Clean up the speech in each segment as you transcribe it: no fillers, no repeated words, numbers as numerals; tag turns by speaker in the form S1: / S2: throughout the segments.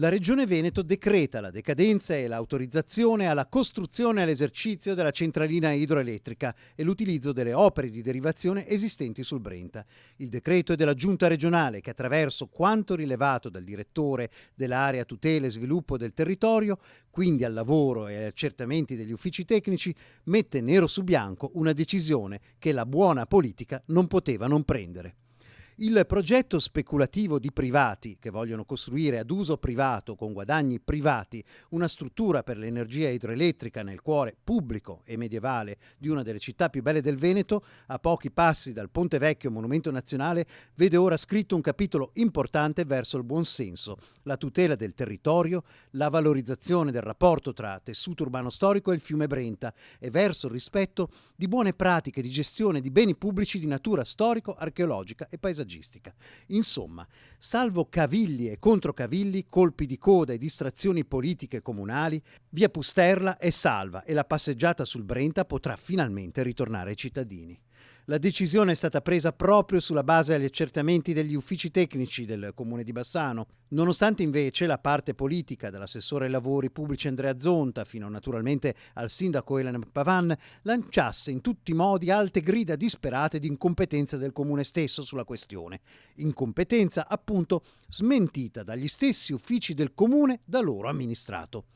S1: La Regione Veneto decreta la decadenza e l'autorizzazione alla costruzione e all'esercizio della centralina idroelettrica e l'utilizzo delle opere di derivazione esistenti sul Brenta. Il decreto è della Giunta regionale che, attraverso quanto rilevato dal direttore dell'area tutela e sviluppo del territorio, quindi al lavoro e agli accertamenti degli uffici tecnici, mette nero su bianco una decisione che la buona politica non poteva non prendere. Il progetto speculativo di privati che vogliono costruire ad uso privato con guadagni privati una struttura per l'energia idroelettrica nel cuore pubblico e medievale di una delle città più belle del Veneto, a pochi passi dal Ponte Vecchio monumento nazionale, vede ora scritto un capitolo importante verso il buonsenso, la tutela del territorio, la valorizzazione del rapporto tra tessuto urbano storico e il fiume Brenta e verso il rispetto di buone pratiche di gestione di beni pubblici di natura storico, archeologica e paesaggistica. Insomma, salvo cavilli e controcavilli, colpi di coda e distrazioni politiche comunali, via Pusterla è salva e la passeggiata sul Brenta potrà finalmente ritornare ai cittadini. La decisione è stata presa proprio sulla base degli accertamenti degli uffici tecnici del Comune di Bassano, nonostante invece la parte politica, dall'assessore ai lavori pubblici Andrea Zonta fino naturalmente al sindaco Elena Pavan, lanciasse in tutti i modi alte grida disperate di incompetenza del Comune stesso sulla questione. Incompetenza, appunto, smentita dagli stessi uffici del Comune da loro amministrato.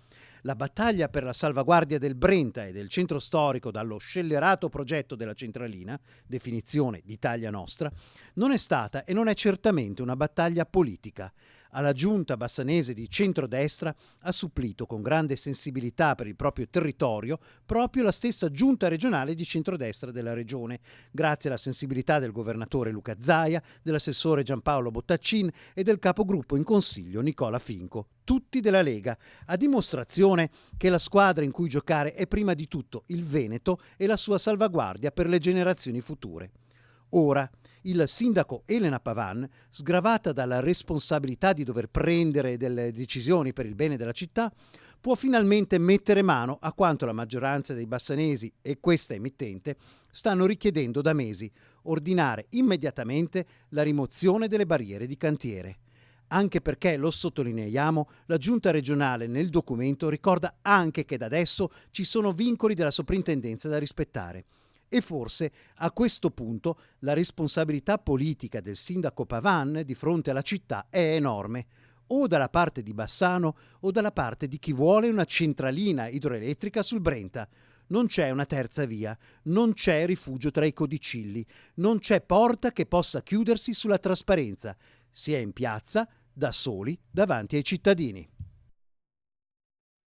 S1: La battaglia per la salvaguardia del Brenta e del centro storico dallo scellerato progetto della centralina, definizione d'Italia Nostra, non è stata e non è certamente una battaglia politica. Alla giunta bassanese di centrodestra ha supplito con grande sensibilità per il proprio territorio proprio la stessa giunta regionale di centrodestra della regione, grazie alla sensibilità del governatore Luca Zaia, dell'assessore Giampaolo Bottaccin e del capogruppo in consiglio Nicola Finco, tutti della Lega, a dimostrazione che la squadra in cui giocare è prima di tutto il Veneto e la sua salvaguardia per le generazioni future. Ora, il sindaco Elena Pavan, sgravata dalla responsabilità di dover prendere delle decisioni per il bene della città, può finalmente mettere mano a quanto la maggioranza dei bassanesi e questa emittente stanno richiedendo da mesi: ordinare immediatamente la rimozione delle barriere di cantiere. Anche perché, lo sottolineiamo, la Giunta regionale nel documento ricorda anche che da adesso ci sono vincoli della soprintendenza da rispettare. E forse a questo punto la responsabilità politica del sindaco Pavan di fronte alla città è enorme, o dalla parte di Bassano o dalla parte di chi vuole una centralina idroelettrica sul Brenta. Non c'è una terza via, non c'è rifugio tra i codicilli, non c'è porta che possa chiudersi sulla trasparenza. Si è in piazza, da soli, davanti ai cittadini.